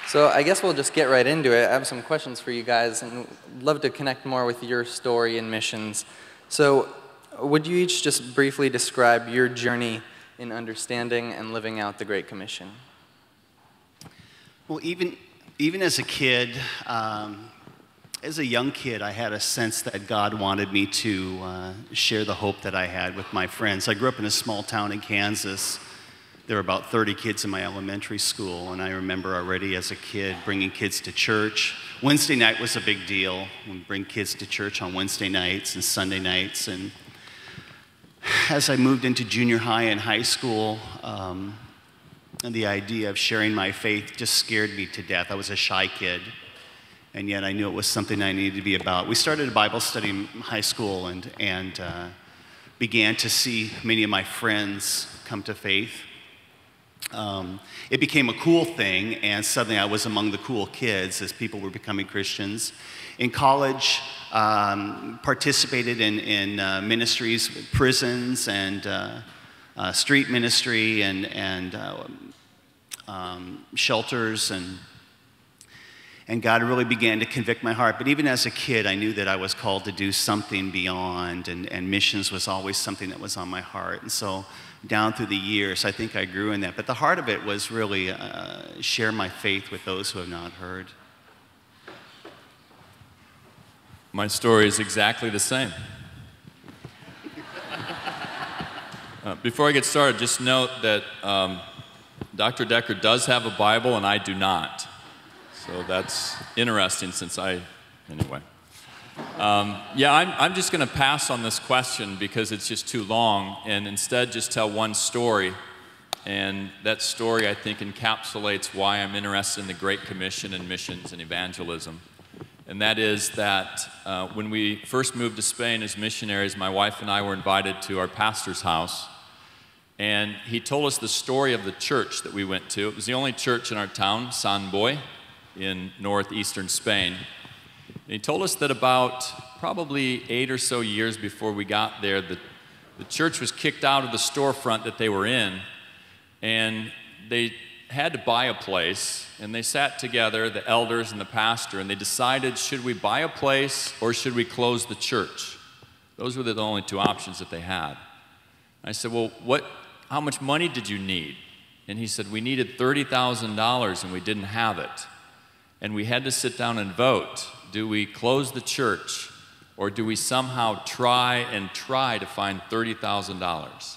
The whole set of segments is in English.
So I guess we'll just get right into it. I have some questions for you guys, and love to connect more with your story and missions. So would you each just briefly describe your journey in understanding and living out the Great Commission? Well, even as a kid, as a young kid, I had a sense that God wanted me to share the hope that I had with my friends. I grew up in a small town in Kansas. There were about 30 kids in my elementary school, and I remember already as a kid bringing kids to church. Wednesday night was a big deal. We'd bring kids to church on Wednesday nights and Sunday nights. And as I moved into junior high and high school, and the idea of sharing my faith just scared me to death. I was a shy kid, and yet I knew it was something I needed to be about. We started a Bible study in high school and began to see many of my friends come to faith. It became a cool thing, and suddenly I was among the cool kids as people were becoming Christians. In college, participated in ministries, prisons, and street ministry, and shelters, and God really began to convict my heart. But even as a kid, I knew that I was called to do something beyond, and missions was always something that was on my heart. And so down through the years, I think I grew in that. But the heart of it was really share my faith with those who have not heard. My story is exactly the same. Before I get started, just note that Dr. Decker does have a Bible and I do not. So that's interesting anyway. I'm just going to pass on this question because it's just too long, and instead just tell one story. And that story, I think, encapsulates why I'm interested in the Great Commission and missions and evangelism. And that is that when we first moved to Spain as missionaries, my wife and I were invited to our pastor's house. And he told us the story of the church that we went to. It was the only church in our town, Sant Boi, in northeastern Spain. And he told us that about probably 8 or so years before we got there, the church was kicked out of the storefront that they were in, and they had to buy a place, and they sat together, the elders and the pastor, and they decided, should we buy a place or should we close the church? Those were the only two options that they had. I said, well, how much money did you need? And he said, we needed $30,000 and we didn't have it. And we had to sit down and vote. Do we close the church, or do we somehow try to find $30,000?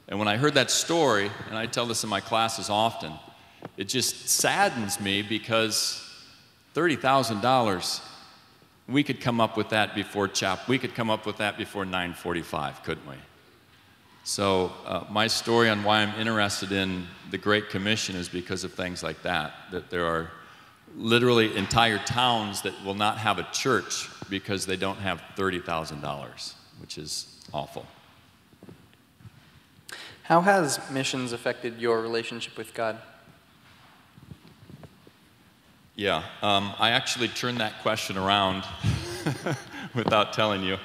And when I heard that story, and I tell this in my classes often, it just saddens me because $30,000, we could come up with that before we could come up with that before 9:45, couldn't we? So my story on why I'm interested in the Great Commission is because of things like that there are literally entire towns that will not have a church because they don't have $30,000, which is awful. How has missions affected your relationship with God? Yeah, I actually turned that question around without telling you.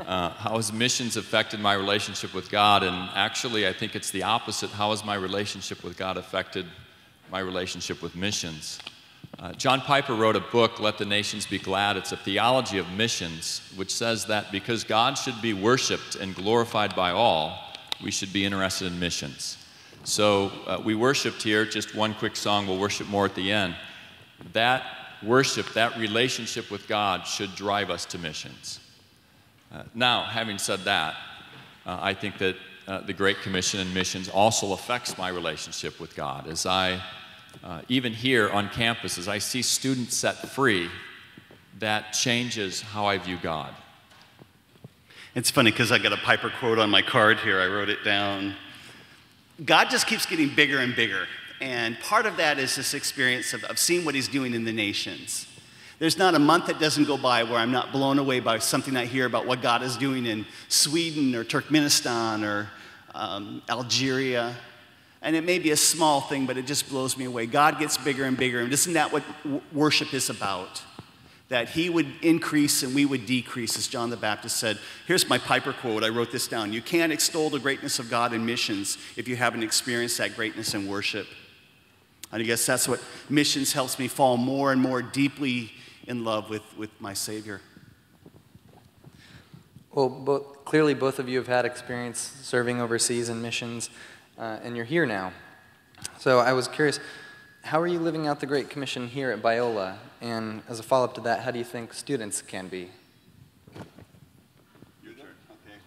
How has missions affected my relationship with God? And actually, I think it's the opposite. How has my relationship with God affected my relationship with missions? John Piper wrote a book, Let the Nations Be Glad. It's a theology of missions, which says that because God should be worshiped and glorified by all, we should be interested in missions. So we worshiped here, just one quick song, we'll worship more at the end. That worship, that relationship with God should drive us to missions. Now, having said that, I think that the Great Commission and missions also affects my relationship with God. As even here on campus, as I see students set free, that changes how I view God. It's funny because I got a Piper quote on my card here. I wrote it down. God just keeps getting bigger and bigger. And part of that is this experience of seeing what he's doing in the nations. There's not a month that doesn't go by where I'm not blown away by something I hear about what God is doing in Sweden or Turkmenistan or Algeria. And it may be a small thing, but it just blows me away. God gets bigger and bigger. And isn't that what worship is about? That he would increase and we would decrease, as John the Baptist said. Here's my Piper quote. I wrote this down. You can't extol the greatness of God in missions if you haven't experienced that greatness in worship. And I guess that's what missions helps me fall more and more deeply in love with my Savior. Well, clearly both of you have had experience serving overseas in missions, and you're here now. So I was curious, how are you living out the Great Commission here at Biola? And as a follow-up to that, how do you think students can be? Your turn. Okay.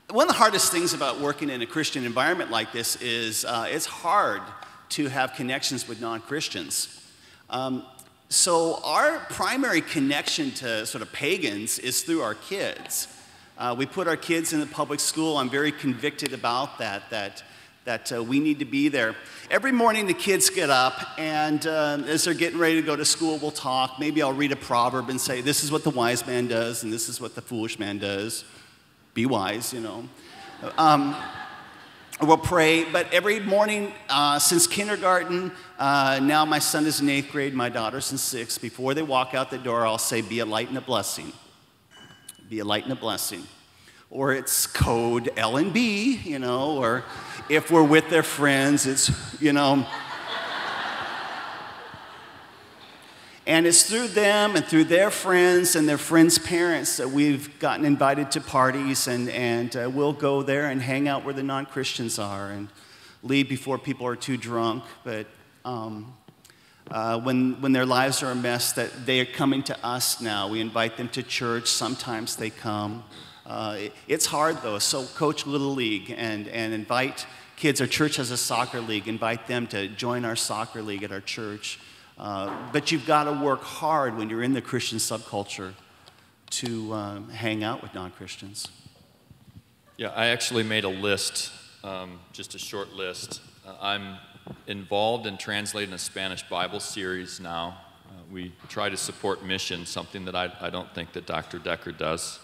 One of the hardest things about working in a Christian environment like this is it's hard to have connections with non-Christians. So our primary connection to sort of pagans is through our kids. We put our kids in the public school. I'm very convicted about that we need to be there. Every morning the kids get up, and as they're getting ready to go to school, we'll talk. Maybe I'll read a proverb and say, this is what the wise man does, and this is what the foolish man does. Be wise, you know. We'll pray, but every morning since kindergarten, now my son is in 8th grade, my daughter's in 6th, before they walk out the door, I'll say, be a light and a blessing. Be a light and a blessing. Or it's code L and B, you know, or if we're with their friends, it's, you know. And it's through them and through their friends and their friends' parents that we've gotten invited to parties, and we'll go there and hang out where the non-Christians are and leave before people are too drunk. But when their lives are a mess, that they are coming to us now. We invite them to church. Sometimes they come. It's hard, though. So coach Little League and invite kids. Our church has a soccer league. Invite them to join our soccer league at our church. But you've got to work hard when you're in the Christian subculture to hang out with non-Christians. Yeah, I actually made a list, just a short list. I'm involved in translating a Spanish Bible series now. We try to support missions, something that I don't think that Dr. Decker does.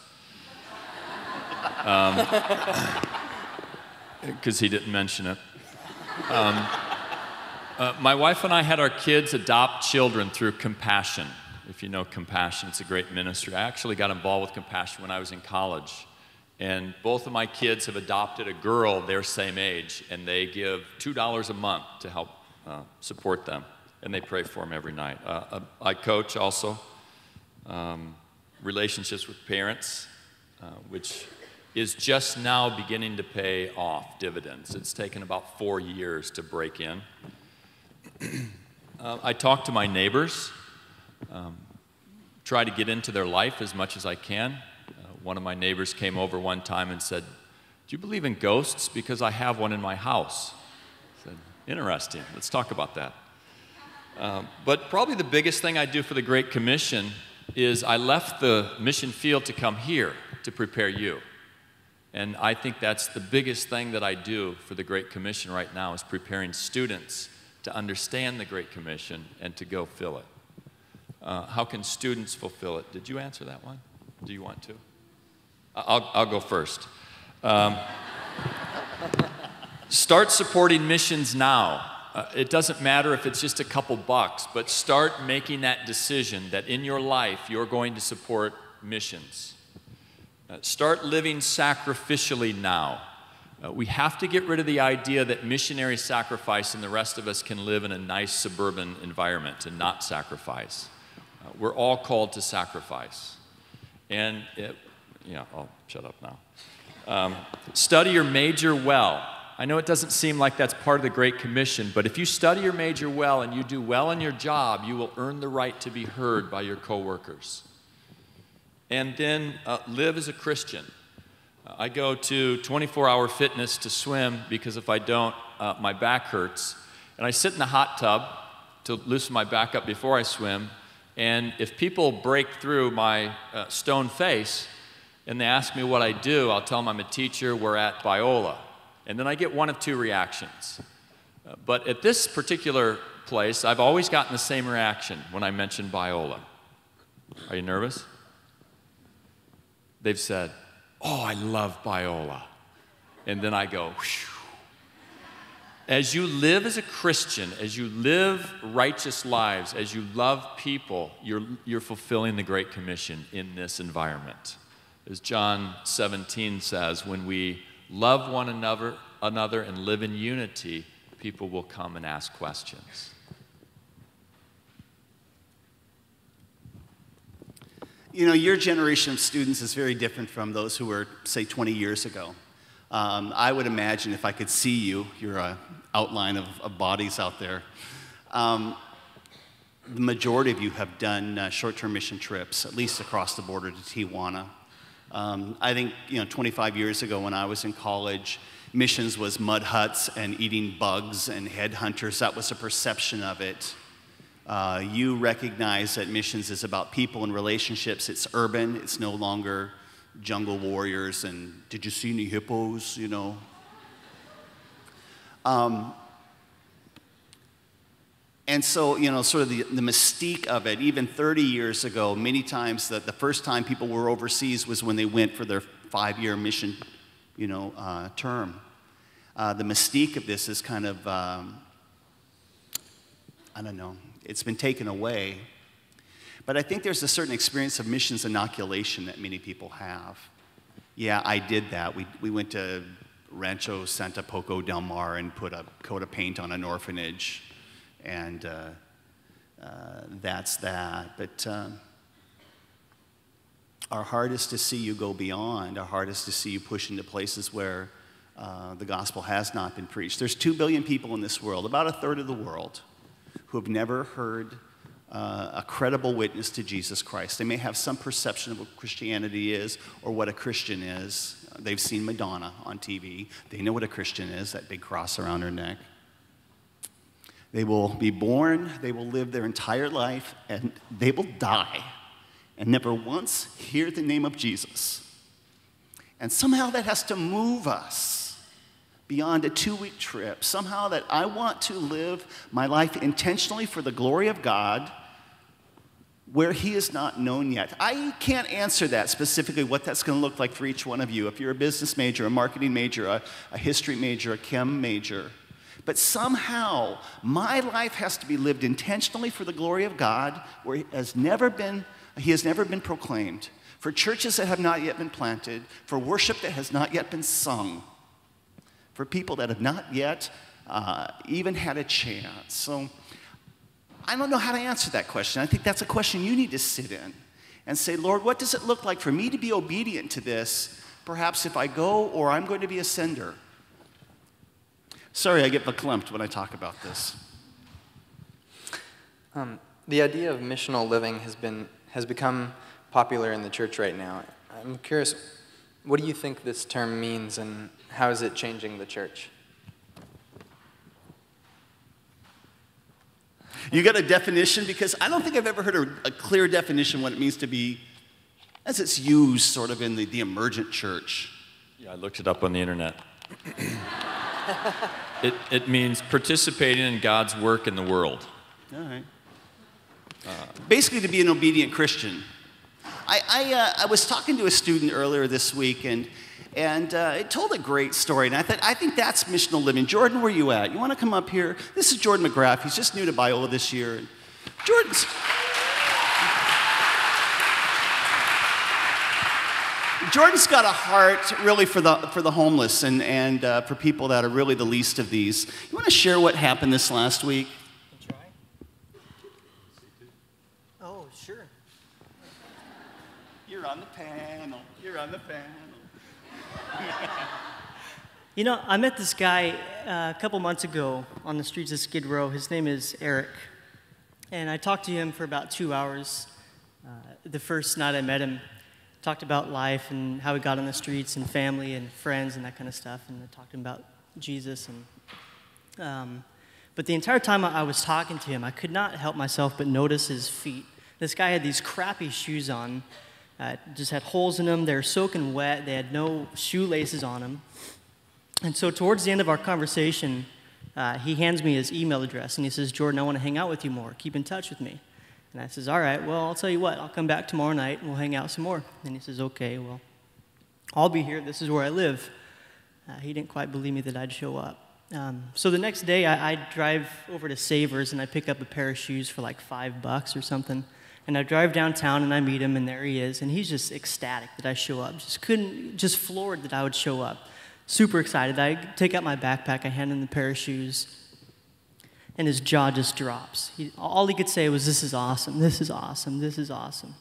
Because he didn't mention it. My wife and I had our kids adopt children through Compassion. If you know Compassion, it's a great ministry. I actually got involved with Compassion when I was in college. And both of my kids have adopted a girl their same age, and they give $2 a month to help support them. And they pray for them every night. I coach also relationships with parents, which is just now beginning to pay off dividends. It's taken about 4 years to break in. I talk to my neighbors, try to get into their life as much as I can. One of my neighbors came over one time and said, "Do you believe in ghosts? Because I have one in my house." I said, "Interesting, let's talk about that." But probably the biggest thing I do for the Great Commission is I left the mission field to come here to prepare you. And I think that's the biggest thing that I do for the Great Commission right now, is preparing students to understand the Great Commission and to go fill it. How can students fulfill it? Did you answer that one? Do you want to? I'll go first. Start supporting missions now. It doesn't matter if it's just a couple bucks, but start making that decision that in your life you're going to support missions. Start living sacrificially now. We have to get rid of the idea that missionary sacrifice and the rest of us can live in a nice suburban environment and not sacrifice. We're all called to sacrifice. And, I'll shut up now. Study your major well. I know it doesn't seem like that's part of the Great Commission, but if you study your major well and you do well in your job, you will earn the right to be heard by your coworkers. And then live as a Christian. I go to 24-hour fitness to swim because if I don't, my back hurts. And I sit in the hot tub to loosen my back up before I swim. And if people break through my stone face and they ask me what I do, I'll tell them I'm a teacher, we're at Biola. And then I get one of two reactions. But at this particular place, I've always gotten the same reaction when I mention Biola. Are you nervous? They've said, "Oh, I love Biola." And then I go, whew. As you live as a Christian, as you live righteous lives, as you love people, you're fulfilling the Great Commission in this environment. As John 17 says, when we love one another and live in unity, people will come and ask questions. You know, your generation of students is very different from those who were, say, 20 years ago. I would imagine if I could see you, you're an outline of bodies out there. The majority of you have done short-term mission trips, at least across the border to Tijuana. I think, 25 years ago when I was in college, missions was mud huts and eating bugs and headhunters. That was a perception of it. You recognize that missions is about people and relationships. It's urban. It's no longer jungle warriors and did you see any hippos, And so, sort of the mystique of it, even 30 years ago, many times the first time people were overseas was when they went for their 5-year mission, term. The mystique of this is kind of, I don't know, it's been taken away. But I think there's a certain experience of missions inoculation that many people have. Yeah, I did that. We went to Rancho Santa Poco del Mar and put a coat of paint on an orphanage. And that's that. But our heart is to see you go beyond. Our heart is to see you push into places where the gospel has not been preached. There's 2 billion people in this world, about a third of the world, who have never heard a credible witness to Jesus Christ. They may have some perception of what Christianity is or what a Christian is. They've seen Madonna on TV. They know what a Christian is, that big cross around her neck. They will be born, they will live their entire life, and they will die and never once hear the name of Jesus. And somehow that has to move us beyond a 2-week trip. Somehow that I want to live my life intentionally for the glory of God where he is not known yet. I can't answer that specifically, what that's going to look like for each one of you. If you're a business major, a marketing major, a history major, a chem major. But somehow, my life has to be lived intentionally for the glory of God, where he has never been proclaimed, for churches that have not yet been planted, for worship that has not yet been sung, for people that have not yet even had a chance. So I don't know how to answer that question. I think that's a question you need to sit in and say, Lord, what does it look like for me to be obedient to this, perhaps if I go or I'm going to be a sender? Sorry, I get verklempt when I talk about this. The idea of missional living has become popular in the church right now. I'm curious, what do you think this term means, and how is it changing the church? You got a definition? Because I don't think I've ever heard a clear definition what it means to be, as it's used sort of in the emergent church. Yeah, I looked it up on the internet. It means participating in God's work in the world. All right. Basically, to be an obedient Christian. I was talking to a student earlier this week, and it told a great story, and I think that's missional living. Jordan, where are you at? You want to come up here? This is Jordan McGrath. He's just new to Biola this year. Jordan's got a heart really for the homeless and for people that are really the least of these. You want to share what happened this last week? Try. Oh, sure. You're on the panel. You're on the panel. I met this guy a couple months ago on the streets of Skid Row. His name is Eric. And I talked to him for about 2 hours. The first night I met him, talked about life and how he got on the streets and family and friends and that kind of stuff. And I talked to him about Jesus. But the entire time I was talking to him, I could not help myself but notice his feet. This guy had these crappy shoes on. Just had holes in them. They were soaking wet. They had no shoelaces on them. And so towards the end of our conversation, he hands me his email address, and he says, Jordan, I want to hang out with you more. Keep in touch with me. And I says, all right, well, I'll tell you what. I'll come back tomorrow night, and we'll hang out some more. And he says, okay, well, I'll be here. This is where I live. He didn't quite believe me that I'd show up. So the next day, I drive over to Savers, and I pick up a pair of shoes for like $5 or something. And I drive downtown, and I meet him, and there he is. And he's just ecstatic that I show up. Just floored that I would show up. Super excited. I take out my backpack, I hand him the pair of shoes, and his jaw just drops. All he could say was, "This is awesome, this is awesome, this is awesome."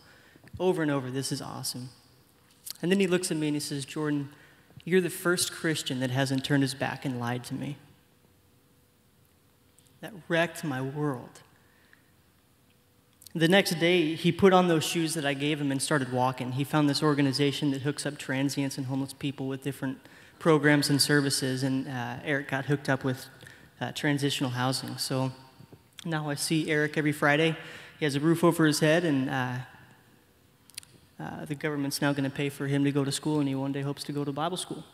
Over and over, "This is awesome." And then he looks at me and he says, "Jordan, you're the first Christian that hasn't turned his back and lied to me." That wrecked my world. The next day, he put on those shoes that I gave him and started walking. He found this organization that hooks up transients and homeless people with different programs and services, and Eric got hooked up with transitional housing. So now I see Eric every Friday. He has a roof over his head, and the government's now going to pay for him to go to school, and he one day hopes to go to Bible school.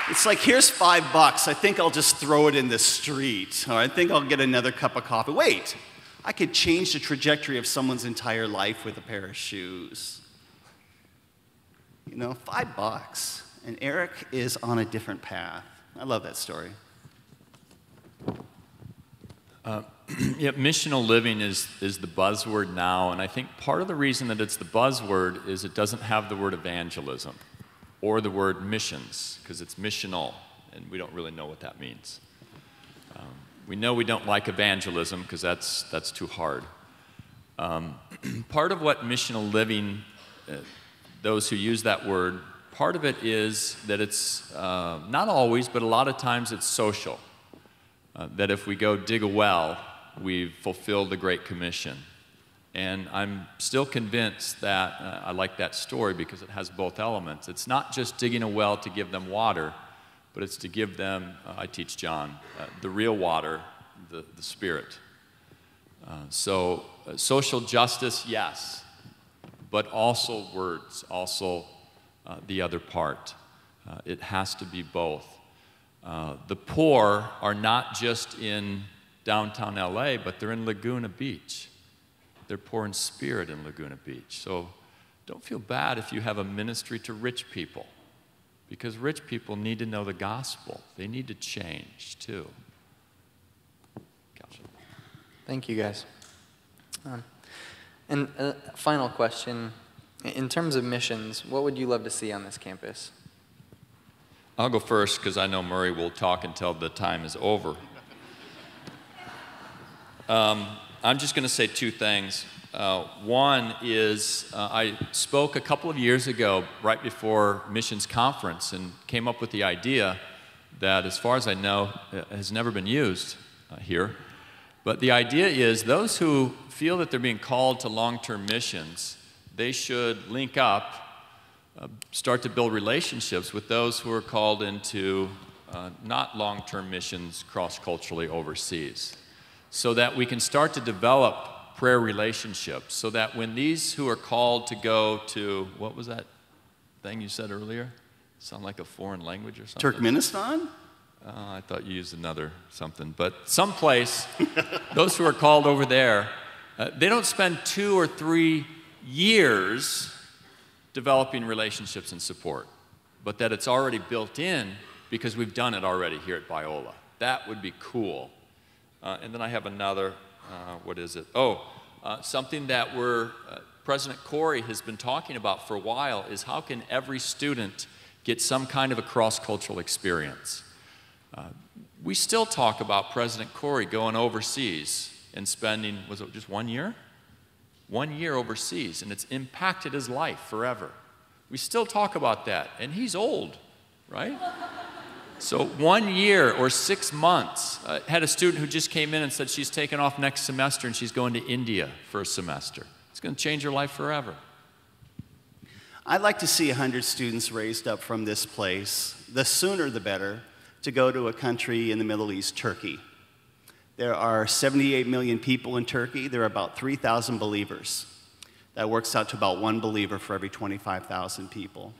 It's like, here's $5. I think I'll just throw it in the street. Or I think I'll get another cup of coffee. Wait, I could change the trajectory of someone's entire life with a pair of shoes. You know, $5. And Eric is on a different path. I love that story. Yeah, missional living is the buzzword now, and I think part of the reason that it's the buzzword is it doesn't have the word evangelism or the word missions, because it's missional, and we don't really know what that means. We know we don't like evangelism because that's too hard. Part of what missional living, those who use that word, part of it is that it's, not always, but a lot of times it's social. That if we go dig a well, we've fulfilled the Great Commission. And I'm still convinced that I like that story because it has both elements. It's not just digging a well to give them water, but it's to give them, I teach John, the real water, the Spirit. So social justice, yes, but also words, also the other part. It has to be both. The poor are not just in downtown LA, but they're in Laguna Beach. They're poor in spirit in Laguna Beach. So don't feel bad if you have a ministry to rich people, because rich people need to know the gospel. They need to change too. Gotcha. Thank you, guys. And a final question. In terms of missions, what would you love to see on this campus? I'll go first because I know Murray will talk until the time is over. I'm just going to say two things. One is I spoke a couple of years ago right before missions conference and came up with the idea that, as far as I know, has never been used here. But the idea is those who feel that they're being called to long-term missions, they should link up, start to build relationships with those who are called into not long-term missions cross-culturally overseas, so that we can start to develop prayer relationships, so that when these who are called to go to, what was that thing you said earlier? Sound like a foreign language or something? Turkmenistan? I thought you used another something, but someplace, those who are called over there, they don't spend 2 or 3 years developing relationships and support, but that it's already built in because we've done it already here at Biola. That would be cool. And then I have another, what is it? Something that President Corey has been talking about for a while is how can every student get some kind of a cross-cultural experience? We still talk about President Corey going overseas and spending, was it just 1 year? 1 year overseas, and it's impacted his life forever. We still talk about that, and he's old, right? So 1 year or 6 months, had a student who just came in and said she's taking off next semester and she's going to India for a semester. It's going to change her life forever. I'd like to see 100 students raised up from this place, the sooner the better, to go to a country in the Middle East, Turkey. There are 78 million people in Turkey. There are about 3,000 believers. That works out to about 1 believer for every 25,000 people.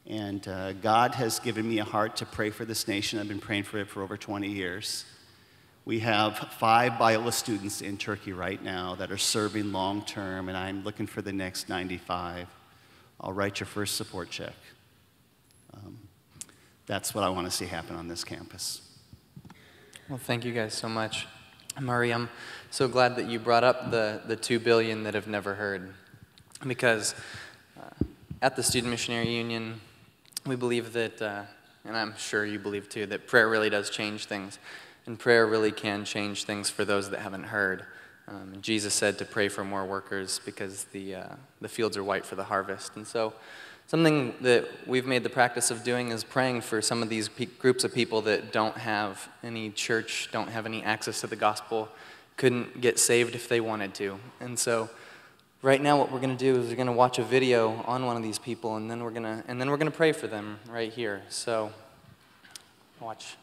And God has given me a heart to pray for this nation. I've been praying for it for over 20 years. We have 5 Biola students in Turkey right now that are serving long term, and I'm looking for the next 95. I'll write your first support check. That's what I want to see happen on this campus. Well, thank you guys so much. Murray, I'm so glad that you brought up the 2 billion that have never heard, because at the Student Missionary Union, we believe that, and I'm sure you believe too, that prayer really does change things, and prayer really can change things for those that haven't heard. Jesus said to pray for more workers because the fields are white for the harvest. And so something that we've made the practice of doing is praying for some of these groups of people that don't have any church, don't have any access to the gospel, couldn't get saved if they wanted to. And so right now what we're going to do is we're going to watch a video on one of these people, and then we're going to pray for them right here. So watch.